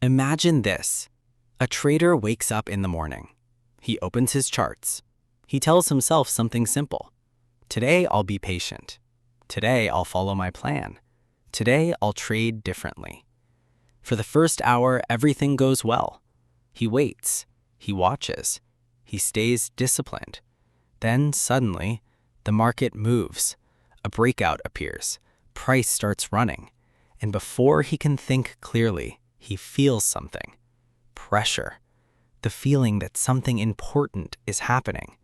Imagine this. A trader wakes up in the morning. He opens his charts. He tells himself something simple. Today I'll be patient. Today I'll follow my plan. Today I'll trade differently. For the first hour, everything goes well. He waits. He watches. He stays disciplined. Then suddenly, the market moves. A breakout appears. Price starts running. And before he can think clearly, he feels something. Pressure. The feeling that something important is happening.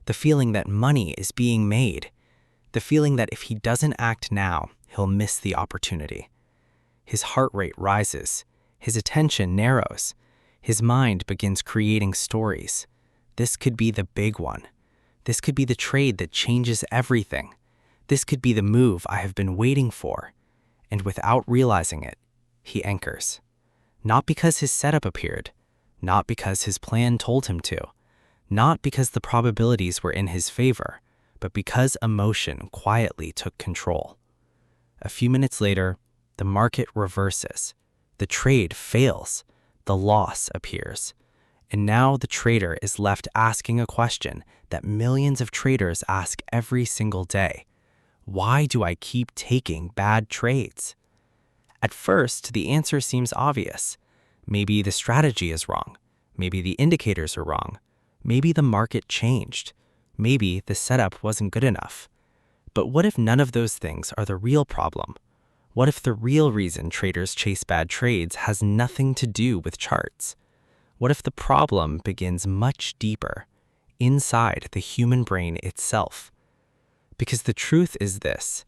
The feeling that money is being made. The feeling that if he doesn't act now, he'll miss the opportunity. His heart rate rises. His attention narrows. His mind begins creating stories. This could be the big one. This could be the trade that changes everything. This could be the move I have been waiting for. And without realizing it, he anchors. Not because his setup appeared, not because his plan told him to, not because the probabilities were in his favor, but because emotion quietly took control. A few minutes later, the market reverses. The trade fails. The loss appears. And now the trader is left asking a question that millions of traders ask every single day. Why do I keep taking bad trades? At first, the answer seems obvious. Maybe the strategy is wrong. Maybe the indicators are wrong. Maybe the market changed. Maybe the setup wasn't good enough. But what if none of those things are the real problem? What if the real reason traders chase bad trades has nothing to do with charts? What if the problem begins much deeper, inside the human brain itself? Because the truth is this: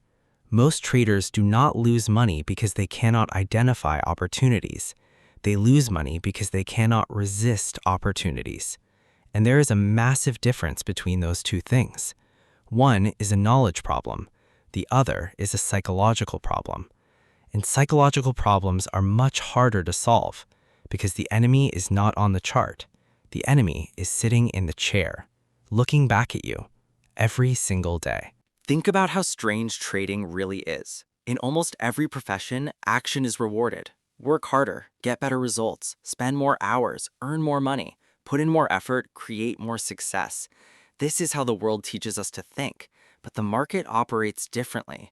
most traders do not lose money because they cannot identify opportunities. They lose money because they cannot resist opportunities. And there is a massive difference between those two things. One is a knowledge problem. The other is a psychological problem. And psychological problems are much harder to solve because the enemy is not on the chart. The enemy is sitting in the chair, looking back at you every single day. Think about how strange trading really is. In almost every profession, action is rewarded. Work harder, get better results, spend more hours, earn more money, put in more effort, create more success. This is how the world teaches us to think, but the market operates differently.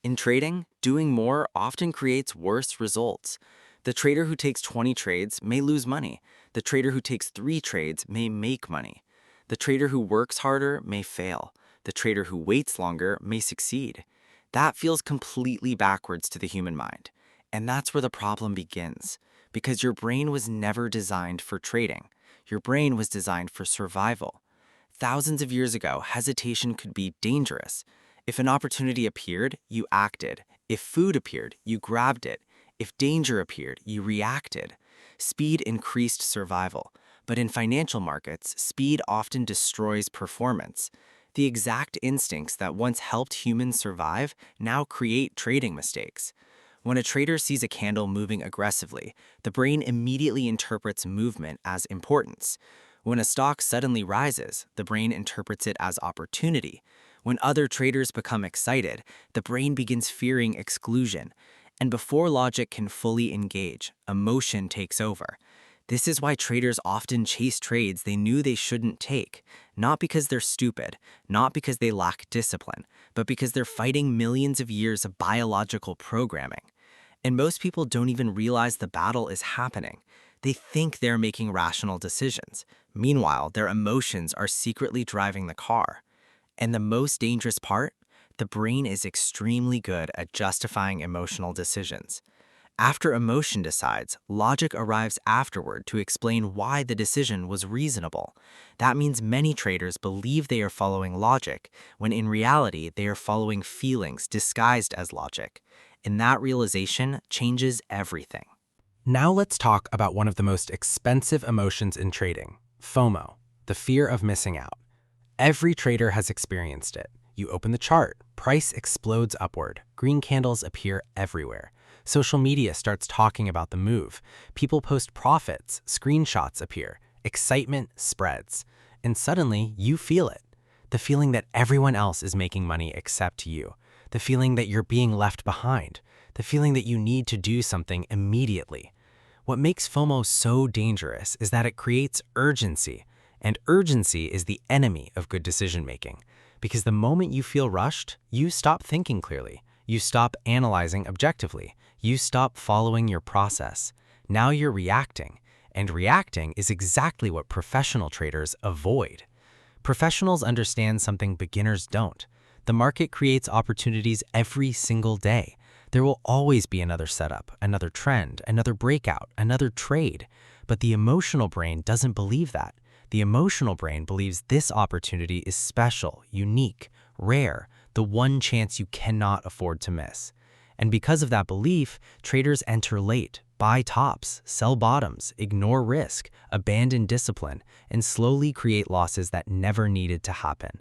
In trading, doing more often creates worse results. The trader who takes 20 trades may lose money. The trader who takes 3 trades may make money. The trader who works harder may fail. The trader who waits longer may succeed. That feels completely backwards to the human mind. And that's where the problem begins, because your brain was never designed for trading. Your brain was designed for survival. Thousands of years ago, hesitation could be dangerous. If an opportunity appeared, you acted. If food appeared, you grabbed it. If danger appeared, you reacted. Speed increased survival. But in financial markets, speed often destroys performance. The exact instincts that once helped humans survive now create trading mistakes. When a trader sees a candle moving aggressively, the brain immediately interprets movement as importance. When a stock suddenly rises, the brain interprets it as opportunity. When other traders become excited, the brain begins fearing exclusion. And before logic can fully engage, emotion takes over. This is why traders often chase trades they knew they shouldn't take, not because they're stupid, not because they lack discipline, but because they're fighting millions of years of biological programming. And most people don't even realize the battle is happening. They think they're making rational decisions. Meanwhile, their emotions are secretly driving the car. And the most dangerous part? The brain is extremely good at justifying emotional decisions. After emotion decides, logic arrives afterward to explain why the decision was reasonable. That means many traders believe they are following logic, when in reality they are following feelings disguised as logic. And that realization changes everything. Now let's talk about one of the most expensive emotions in trading, FOMO, the fear of missing out. Every trader has experienced it. You open the chart, price explodes upward, green candles appear everywhere. Social media starts talking about the move. People post profits, screenshots appear, excitement spreads. And suddenly, you feel it. The feeling that everyone else is making money except you. The feeling that you're being left behind. The feeling that you need to do something immediately. What makes FOMO so dangerous is that it creates urgency, and urgency is the enemy of good decision-making. Because the moment you feel rushed, you stop thinking clearly, you stop analyzing objectively, you stop following your process. Now you're reacting, and reacting is exactly what professional traders avoid. Professionals understand something beginners don't. The market creates opportunities every single day. There will always be another setup, another trend, another breakout, another trade. But the emotional brain doesn't believe that. The emotional brain believes this opportunity is special, unique, rare, the one chance you cannot afford to miss. And because of that belief, traders enter late, buy tops, sell bottoms, ignore risk, abandon discipline, and slowly create losses that never needed to happen.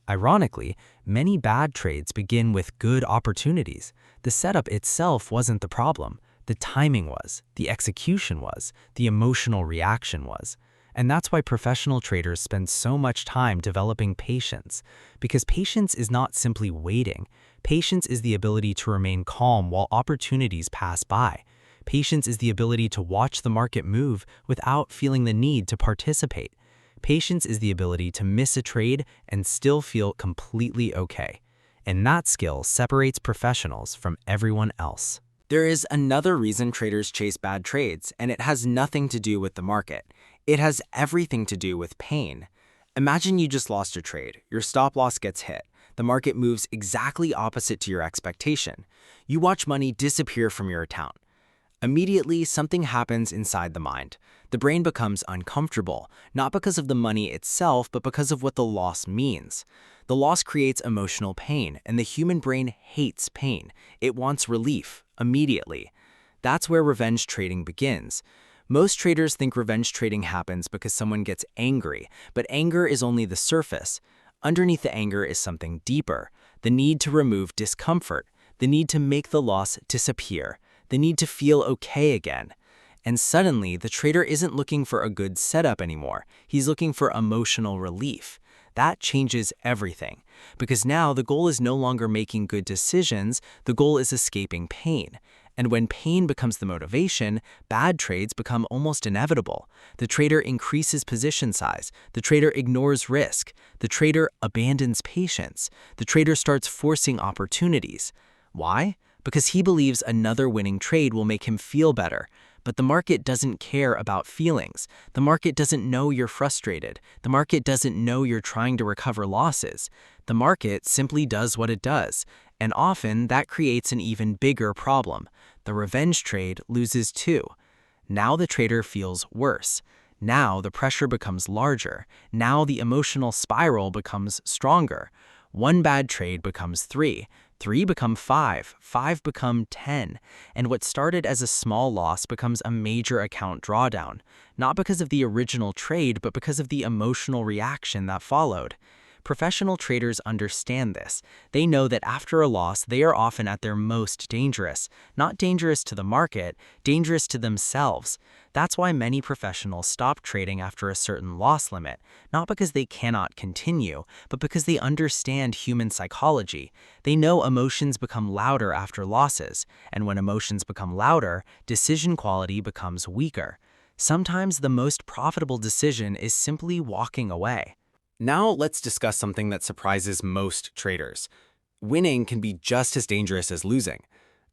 Ironically, many bad trades begin with good opportunities. The setup itself wasn't the problem. The timing was, the execution was, the emotional reaction was. And that's why professional traders spend so much time developing patience. Because patience is not simply waiting. Patience is the ability to remain calm while opportunities pass by. Patience is the ability to watch the market move without feeling the need to participate. Patience is the ability to miss a trade and still feel completely okay. And that skill separates professionals from everyone else. There is another reason traders chase bad trades, and it has nothing to do with the market. It has everything to do with pain. Imagine you just lost a trade. Your stop loss gets hit. The market moves exactly opposite to your expectation. You watch money disappear from your account. Immediately, something happens inside the mind. The brain becomes uncomfortable, not because of the money itself, but because of what the loss means. The loss creates emotional pain, and the human brain hates pain. It wants relief, immediately. That's where revenge trading begins. Most traders think revenge trading happens because someone gets angry, but anger is only the surface. Underneath the anger is something deeper: the need to remove discomfort, the need to make the loss disappear, the need to feel okay again. And suddenly, the trader isn't looking for a good setup anymore. He's looking for emotional relief. That changes everything, because now the goal is no longer making good decisions, the goal is escaping pain. And when pain becomes the motivation, bad trades become almost inevitable. The trader increases position size, the trader ignores risk, the trader abandons patience, the trader starts forcing opportunities. Why? Because he believes another winning trade will make him feel better. But the market doesn't care about feelings. The market doesn't know you're frustrated. The market doesn't know you're trying to recover losses. The market simply does what it does. And often that creates an even bigger problem. The revenge trade loses too. Now the trader feels worse. Now the pressure becomes larger. Now the emotional spiral becomes stronger. One bad trade becomes 3. 3 become 5, 5 become 10, and what started as a small loss becomes a major account drawdown, not because of the original trade, but because of the emotional reaction that followed. Professional traders understand this. They know that after a loss, they are often at their most dangerous. Not dangerous to the market, dangerous to themselves. That's why many professionals stop trading after a certain loss limit, not because they cannot continue, but because they understand human psychology. They know emotions become louder after losses, and when emotions become louder, decision quality becomes weaker. Sometimes the most profitable decision is simply walking away. Now let's discuss something that surprises most traders. Winning can be just as dangerous as losing.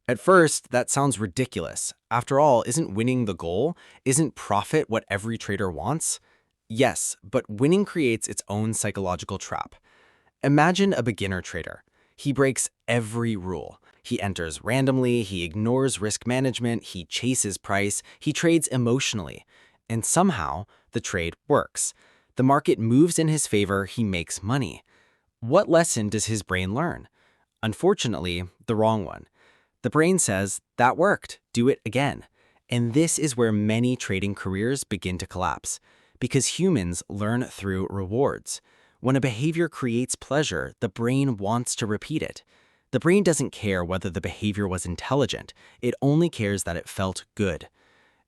At first, that sounds ridiculous. After all, isn't winning the goal? Isn't profit what every trader wants? Yes, but winning creates its own psychological trap. Imagine a beginner trader. He breaks every rule. He enters randomly, he ignores risk management, he chases price, he trades emotionally. And somehow, the trade works. The market moves in his favor, he makes money. What lesson does his brain learn? Unfortunately, the wrong one. The brain says, that worked, do it again. And this is where many trading careers begin to collapse. Because humans learn through rewards. When a behavior creates pleasure, the brain wants to repeat it. The brain doesn't care whether the behavior was intelligent, it only cares that it felt good.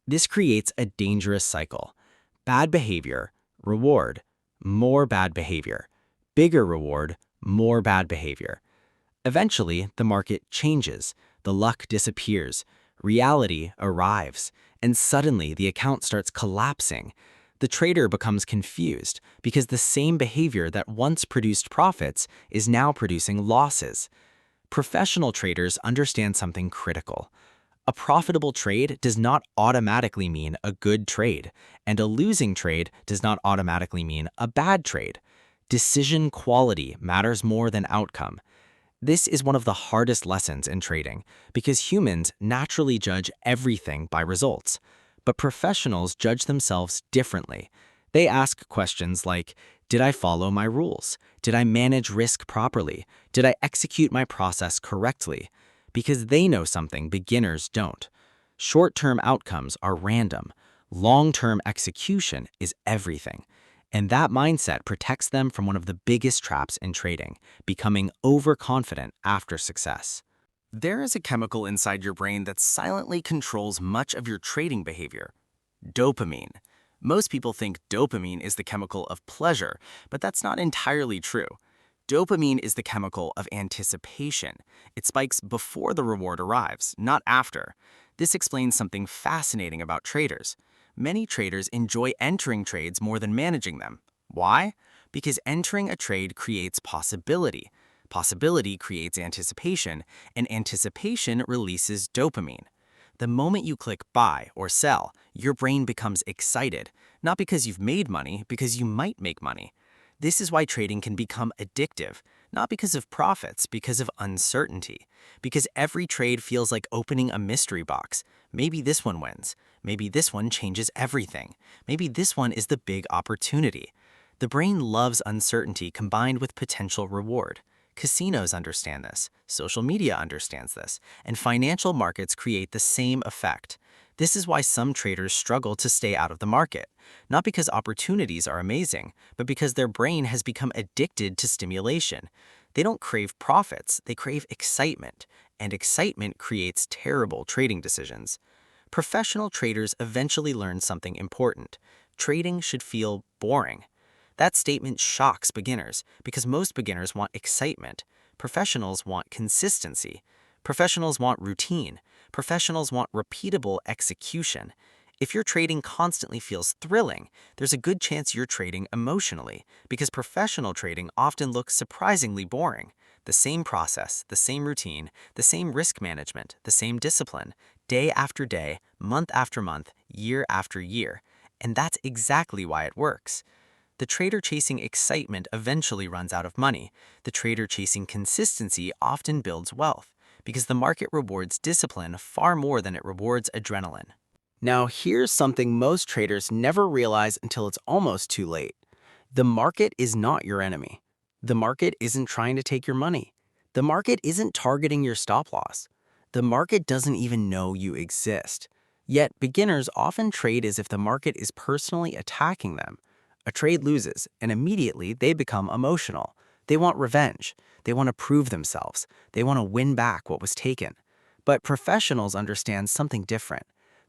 This creates a dangerous cycle. Bad behavior, reward, more bad behavior. Bigger reward, more bad behavior. Eventually, the market changes. The luck disappears. Reality arrives. and suddenly the account starts collapsing. The trader becomes confused because the same behavior that once produced profits is now producing losses. Professional traders understand something critical. A profitable trade does not automatically mean a good trade, and a losing trade does not automatically mean a bad trade. Decision quality matters more than outcome. This is one of the hardest lessons in trading because humans naturally judge everything by results, but professionals judge themselves differently. They ask questions like, did I follow my rules? Did I manage risk properly? Did I execute my process correctly? Because they know something beginners don't. Short-term outcomes are random. Long-term execution is everything. And that mindset protects them from one of the biggest traps in trading, becoming overconfident after success. There is a chemical inside your brain that silently controls much of your trading behavior: dopamine. Most people think dopamine is the chemical of pleasure, but that's not entirely true. Dopamine is the chemical of anticipation. It spikes before the reward arrives, not after. This explains something fascinating about traders. Many traders enjoy entering trades more than managing them. Why? Because entering a trade creates possibility. Possibility creates anticipation, and anticipation releases dopamine. The moment you click buy or sell, your brain becomes excited, not because you've made money, because you might make money. This is why trading can become addictive, not because of profits, because of uncertainty. Because every trade feels like opening a mystery box. Maybe this one wins. Maybe this one changes everything. Maybe this one is the big opportunity. The brain loves uncertainty combined with potential reward. Casinos understand this, social media understands this, and financial markets create the same effect. This is why some traders struggle to stay out of the market, not because opportunities are amazing, but because their brain has become addicted to stimulation. They don't crave profits, they crave excitement, and excitement creates terrible trading decisions. Professional traders eventually learn something important: trading should feel boring. That statement shocks beginners because most beginners want excitement. Professionals want consistency. Professionals want routine. Professionals want repeatable execution. If your trading constantly feels thrilling, there's a good chance you're trading emotionally, because professional trading often looks surprisingly boring. The same process, the same routine, the same risk management, the same discipline, day after day, month after month, year after year. And that's exactly why it works. The trader chasing excitement eventually runs out of money. The trader chasing consistency often builds wealth, because the market rewards discipline far more than it rewards adrenaline. Now, here's something most traders never realize until it's almost too late. The market is not your enemy. The market isn't trying to take your money. The market isn't targeting your stop loss. The market doesn't even know you exist. Yet, beginners often trade as if the market is personally attacking them. A trade loses, and immediately they become emotional. They want revenge. They want to prove themselves. They want to win back what was taken. But professionals understand something different.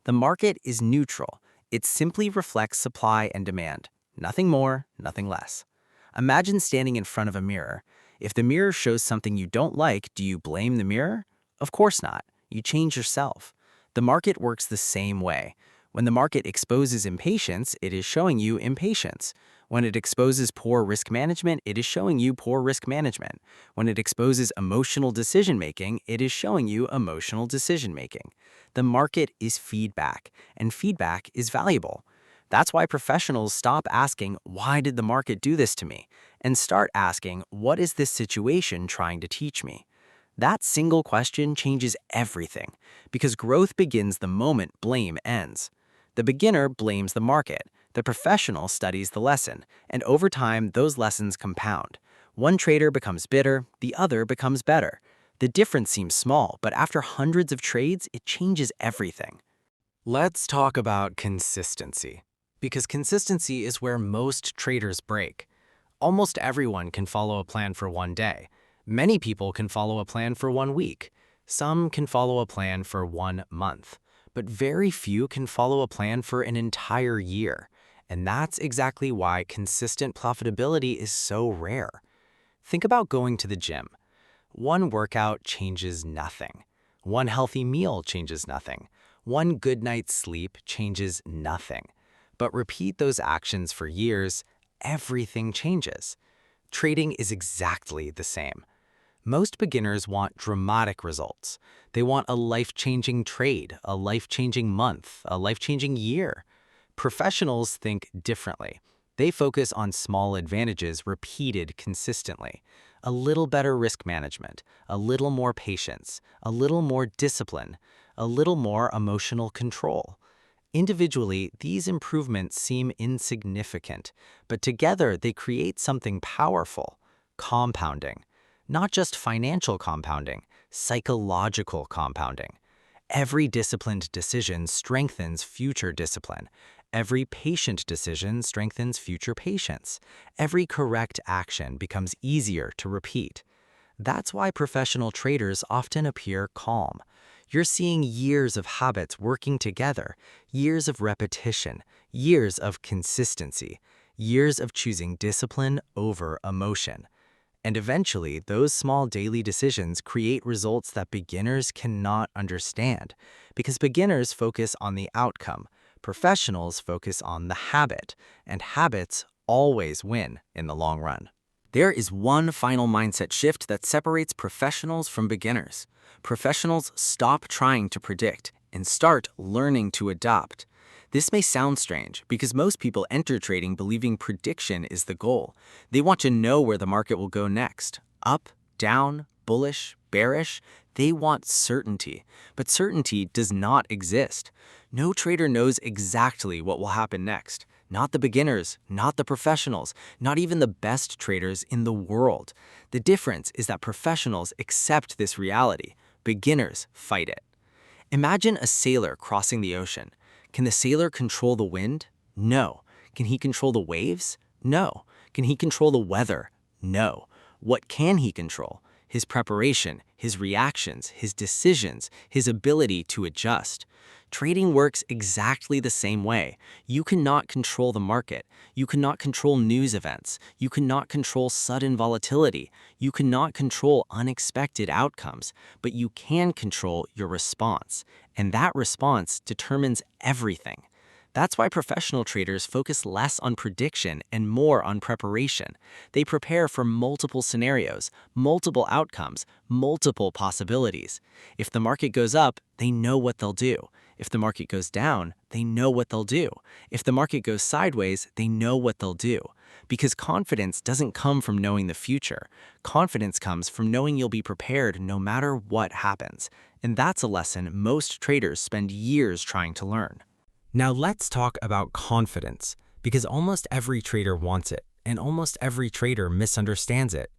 The market is neutral. It simply reflects supply and demand. Nothing more, nothing less. Imagine standing in front of a mirror. If the mirror shows something you don't like, do you blame the mirror? Of course not. You change yourself. The market works the same way. When the market exposes impatience, it is showing you impatience. When it exposes poor risk management, it is showing you poor risk management. When it exposes emotional decision-making, it is showing you emotional decision-making. The market is feedback, and feedback is valuable. That's why professionals stop asking, "Why did the market do this to me?" and start asking, "What is this situation trying to teach me?" That single question changes everything, because growth begins the moment blame ends. The beginner blames the market, the professional studies the lesson, and over time, those lessons compound. One trader becomes bitter, the other becomes better. The difference seems small, but after hundreds of trades, it changes everything. Let's talk about consistency, because consistency is where most traders break. Almost everyone can follow a plan for one day. Many people can follow a plan for 1 week. Some can follow a plan for 1 month. But very few can follow a plan for an entire year. And that's exactly why consistent profitability is so rare. Think about going to the gym. One workout changes nothing. One healthy meal changes nothing. One good night's sleep changes nothing. But repeat those actions for years, everything changes. Trading is exactly the same. Most beginners want dramatic results. They want a life-changing trade, a life-changing month, a life-changing year. Professionals think differently. They focus on small advantages repeated consistently. A little better risk management, a little more patience, a little more discipline, a little more emotional control. Individually, these improvements seem insignificant, but together they create something powerful: compounding. Not just financial compounding, psychological compounding. Every disciplined decision strengthens future discipline. Every patient decision strengthens future patience. Every correct action becomes easier to repeat. That's why professional traders often appear calm. You're seeing years of habits working together, years of repetition, years of consistency, years of choosing discipline over emotion. And eventually, those small daily decisions create results that beginners cannot understand, because beginners focus on the outcome, professionals focus on the habit, and habits always win in the long run. There is one final mindset shift that separates professionals from beginners. Professionals stop trying to predict and start learning to adopt. This may sound strange because most people enter trading believing prediction is the goal. They want to know where the market will go next. Up, down, bullish, bearish. They want certainty, but certainty does not exist. No trader knows exactly what will happen next. Not the beginners, not the professionals, not even the best traders in the world. The difference is that professionals accept this reality. Beginners fight it. Imagine a sailor crossing the ocean. Can the sailor control the wind? No. Can he control the waves? No. Can he control the weather? No. What can he control? His preparation, his reactions, his decisions, his ability to adjust. Trading works exactly the same way. You cannot control the market. You cannot control news events. You cannot control sudden volatility. You cannot control unexpected outcomes, but you can control your response. And that response determines everything. That's why professional traders focus less on prediction and more on preparation. They prepare for multiple scenarios, multiple outcomes, multiple possibilities. If the market goes up, they know what they'll do. If the market goes down, they know what they'll do. If the market goes sideways, they know what they'll do. Because confidence doesn't come from knowing the future. Confidence comes from knowing you'll be prepared no matter what happens. And that's a lesson most traders spend years trying to learn. Now let's talk about confidence, because almost every trader wants it, and almost every trader misunderstands it.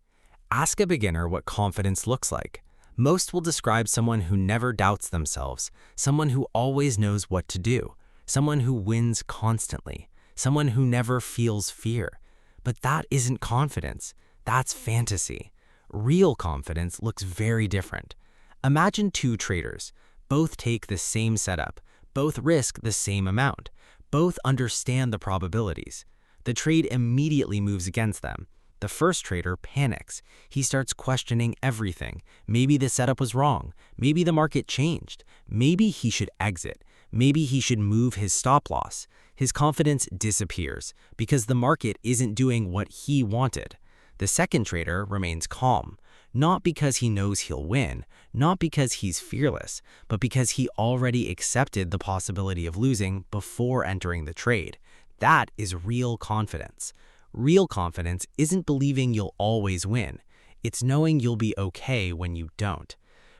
Ask a beginner what confidence looks like. Most will describe someone who never doubts themselves, someone who always knows what to do, someone who wins constantly, someone who never feels fear. But that isn't confidence, that's fantasy. Real confidence looks very different. Imagine two traders. Both take the same setup. Both risk the same amount. Both understand the probabilities. The trade immediately moves against them. The first trader panics. He starts questioning everything. Maybe the setup was wrong. Maybe the market changed. Maybe he should exit. Maybe he should move his stop loss. His confidence disappears because the market isn't doing what he wanted. The second trader remains calm, not because he knows he'll win, not because he's fearless, but because he already accepted the possibility of losing before entering the trade. That is real confidence. Real confidence isn't believing you'll always win. It's knowing you'll be okay when you don't.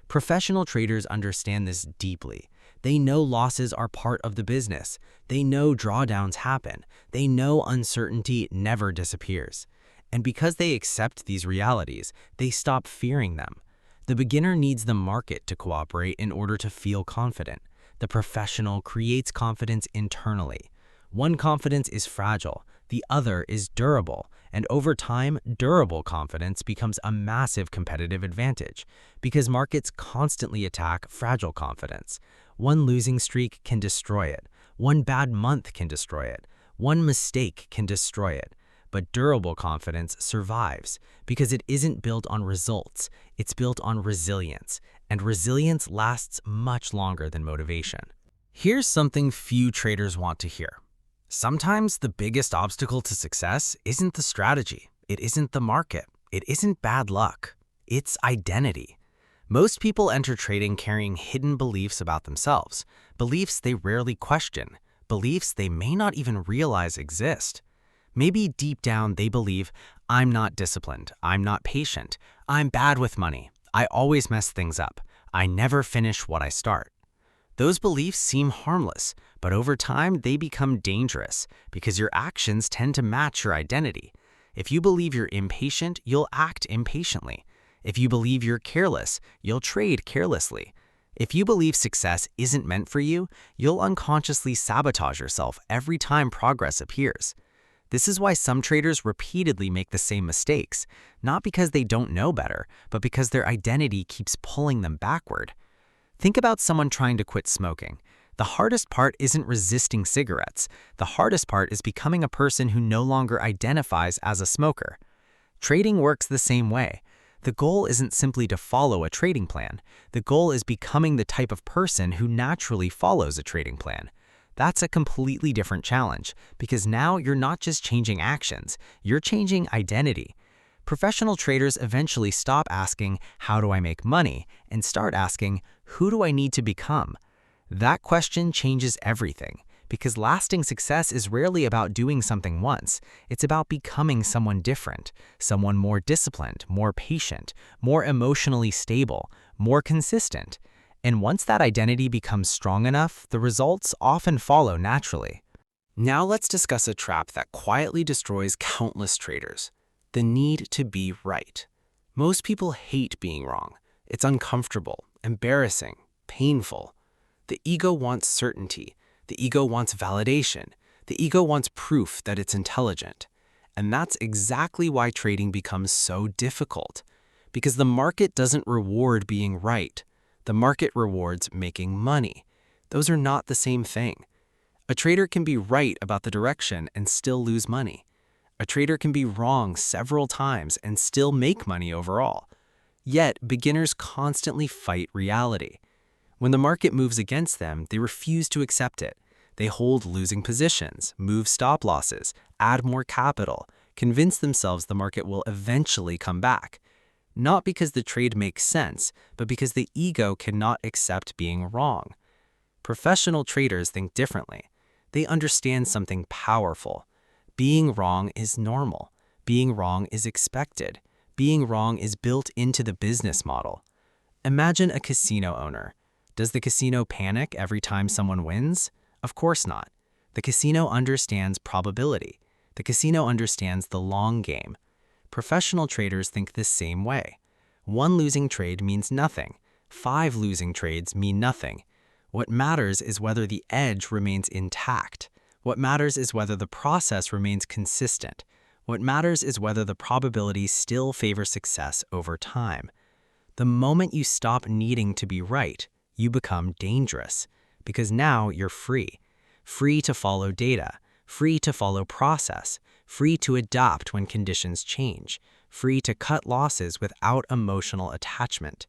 Professional traders understand this deeply. They know losses are part of the business. They know drawdowns happen. They know uncertainty never disappears. And because they accept these realities, they stop fearing them. The beginner needs the market to cooperate in order to feel confident. The professional creates confidence internally. One confidence is fragile, the other is durable, and over time, durable confidence becomes a massive competitive advantage because markets constantly attack fragile confidence. One losing streak can destroy it. One bad month can destroy it. One mistake can destroy it. But durable confidence survives because it isn't built on results, it's built on resilience, and resilience lasts much longer than motivation. Here's something few traders want to hear. Sometimes the biggest obstacle to success isn't the strategy, it isn't the market, it isn't bad luck, it's identity. Most people enter trading carrying hidden beliefs about themselves, beliefs they rarely question, beliefs they may not even realize exist. Maybe deep down they believe, I'm not disciplined, I'm not patient, I'm bad with money, I always mess things up, I never finish what I start. Those beliefs seem harmless, but over time they become dangerous because your actions tend to match your identity. If you believe you're impatient, you'll act impatiently. If you believe you're careless, you'll trade carelessly. If you believe success isn't meant for you, you'll unconsciously sabotage yourself every time progress appears. This is why some traders repeatedly make the same mistakes, not because they don't know better, but because their identity keeps pulling them backward. Think about someone trying to quit smoking. The hardest part isn't resisting cigarettes. The hardest part is becoming a person who no longer identifies as a smoker. Trading works the same way. The goal isn't simply to follow a trading plan. The goal is becoming the type of person who naturally follows a trading plan. That's a completely different challenge, because now you're not just changing actions, you're changing identity. Professional traders eventually stop asking, how do I make money, and start asking, who do I need to become? That question changes everything, because lasting success is rarely about doing something once. It's about becoming someone different, someone more disciplined, more patient, more emotionally stable, more consistent. And once that identity becomes strong enough, the results often follow naturally. Now let's discuss a trap that quietly destroys countless traders: the need to be right. Most people hate being wrong. It's uncomfortable, embarrassing, painful. The ego wants certainty. The ego wants validation. The ego wants proof that it's intelligent. And that's exactly why trading becomes so difficult. Because the market doesn't reward being right. The market rewards making money. Those are not the same thing. A trader can be right about the direction and still lose money. A trader can be wrong several times and still make money overall. Yet, beginners constantly fight reality. When the market moves against them, they refuse to accept it. They hold losing positions, move stop losses, add more capital, convince themselves the market will eventually come back. Not because the trade makes sense, but because the ego cannot accept being wrong. Professional traders think differently. They understand something powerful. Being wrong is normal. Being wrong is expected. Being wrong is built into the business model. Imagine a casino owner. Does the casino panic every time someone wins? Of course not. The casino understands probability. The casino understands the long game. Professional traders think the same way. One losing trade means nothing. 5 losing trades mean nothing. What matters is whether the edge remains intact. What matters is whether the process remains consistent. What matters is whether the probabilities still favor success over time. The moment you stop needing to be right, you become dangerous, because now you're free. Free to follow data, free to follow process, free to adapt when conditions change, free to cut losses without emotional attachment.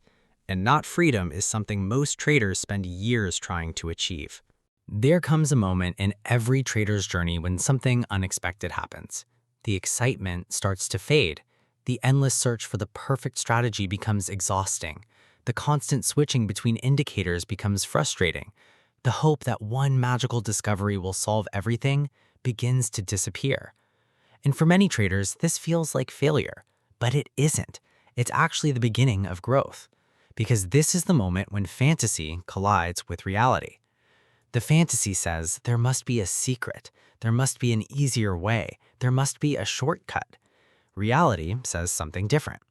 And not freedom is something most traders spend years trying to achieve. There comes a moment in every trader's journey when something unexpected happens. The excitement starts to fade. The endless search for the perfect strategy becomes exhausting. The constant switching between indicators becomes frustrating. The hope that one magical discovery will solve everything begins to disappear. And for many traders, this feels like failure, but it isn't. It's actually the beginning of growth, because this is the moment when fantasy collides with reality. The fantasy says there must be a secret, there must be an easier way, there must be a shortcut. Reality says something different.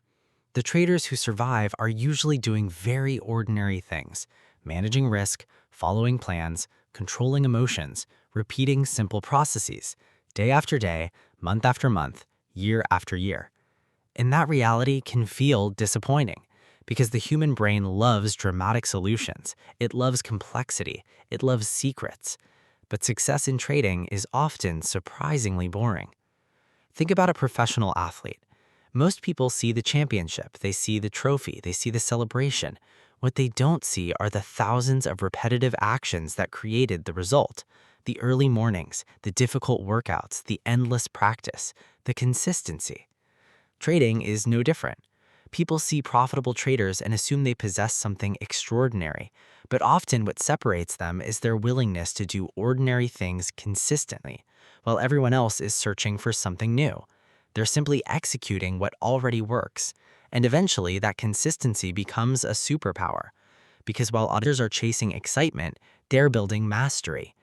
The traders who survive are usually doing very ordinary things: managing risk, following plans, controlling emotions, repeating simple processes, day after day, month after month, year after year. And that reality can feel disappointing, because the human brain loves dramatic solutions. It loves complexity. It loves secrets. But success in trading is often surprisingly boring. Think about a professional athlete. Most people see the championship, they see the trophy, they see the celebration. What they don't see are the thousands of repetitive actions that created the result. The early mornings, the difficult workouts, the endless practice, the consistency. Trading is no different. People see profitable traders and assume they possess something extraordinary, but often what separates them is their willingness to do ordinary things consistently, while everyone else is searching for something new. They're simply executing what already works, and eventually that consistency becomes a superpower, because while others are chasing excitement, they're building mastery.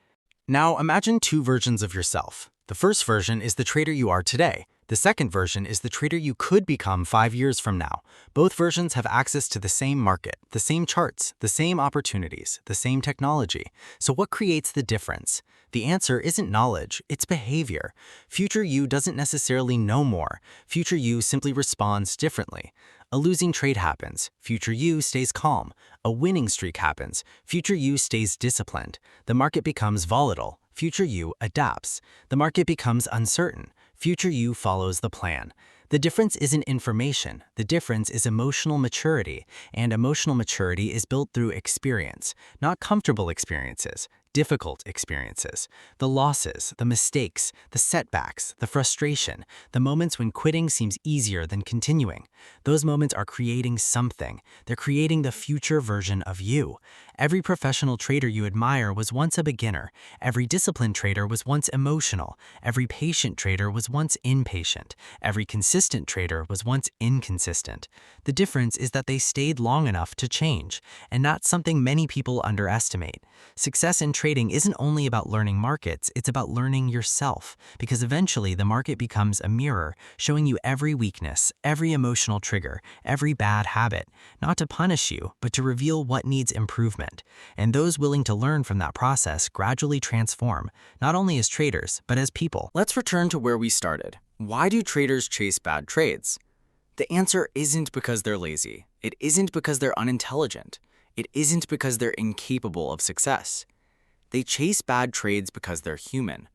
Now imagine two versions of yourself. The first version is the trader you are today. The second version is the trader you could become 5 years from now. Both versions have access to the same market, the same charts, the same opportunities, the same technology. So what creates the difference? The answer isn't knowledge, it's behavior. Future you doesn't necessarily know more. Future you simply responds differently. A losing trade happens, future you stays calm. A winning streak happens, future you stays disciplined. The market becomes volatile, future you adapts. The market becomes uncertain, future you follows the plan. The difference isn't information, the difference is emotional maturity, and emotional maturity is built through experience, not comfortable experiences, difficult experiences. The losses, the mistakes, the setbacks, the frustration, the moments when quitting seems easier than continuing. Those moments are creating something. They're creating the future version of you. Every professional trader you admire was once a beginner. Every disciplined trader was once emotional. Every patient trader was once impatient. Every consistent trader was once inconsistent. The difference is that they stayed long enough to change, and that's something many people underestimate. Success in trading isn't only about learning markets, it's about learning yourself, because eventually the market becomes a mirror, showing you every weakness, every emotional trigger, every bad habit, not to punish you, but to reveal what needs improvement. And those willing to learn from that process gradually transform, not only as traders, but as people. Let's return to where we started. Why do traders chase bad trades? The answer isn't because they're lazy. It isn't because they're unintelligent. It isn't because they're incapable of success. They chase bad trades because they're human.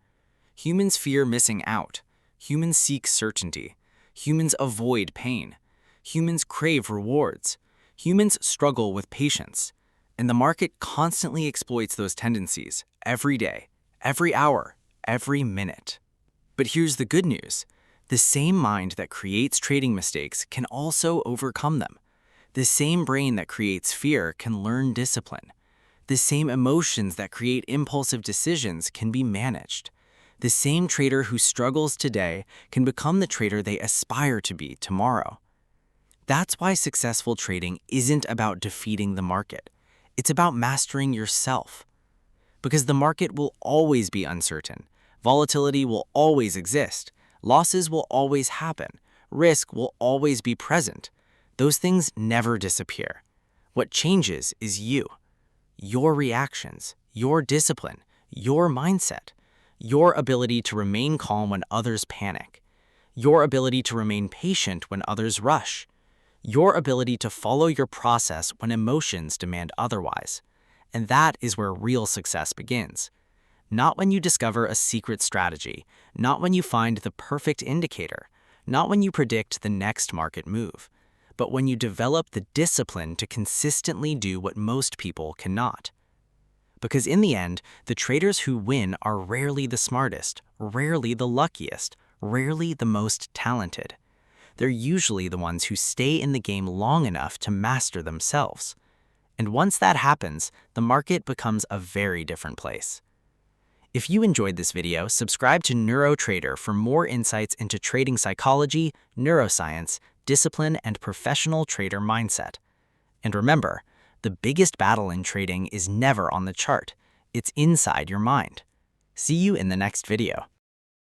Humans fear missing out. Humans seek certainty. Humans avoid pain. Humans crave rewards. Humans struggle with patience. And the market constantly exploits those tendencies every day, every hour, every minute. But here's the good news. The same mind that creates trading mistakes can also overcome them. The same brain that creates fear can learn discipline. The same emotions that create impulsive decisions can be managed. The same trader who struggles today can become the trader they aspire to be tomorrow. That's why successful trading isn't about defeating the market. It's about mastering yourself. Because the market will always be uncertain. Volatility will always exist. Losses will always happen. Risk will always be present. Those things never disappear. What changes is you. Your reactions, your discipline, your mindset, your ability to remain calm when others panic, your ability to remain patient when others rush, your ability to follow your process when emotions demand otherwise. And that is where real success begins. Not when you discover a secret strategy, not when you find the perfect indicator, not when you predict the next market move, but when you develop the discipline to consistently do what most people cannot. Because in the end, the traders who win are rarely the smartest, rarely the luckiest, rarely the most talented. They're usually the ones who stay in the game long enough to master themselves. And once that happens, the market becomes a very different place. If you enjoyed this video, subscribe to Neurotrader for more insights into trading psychology, neuroscience, discipline, and professional trader mindset. And remember, the biggest battle in trading is never on the chart. It's inside your mind. See you in the next video.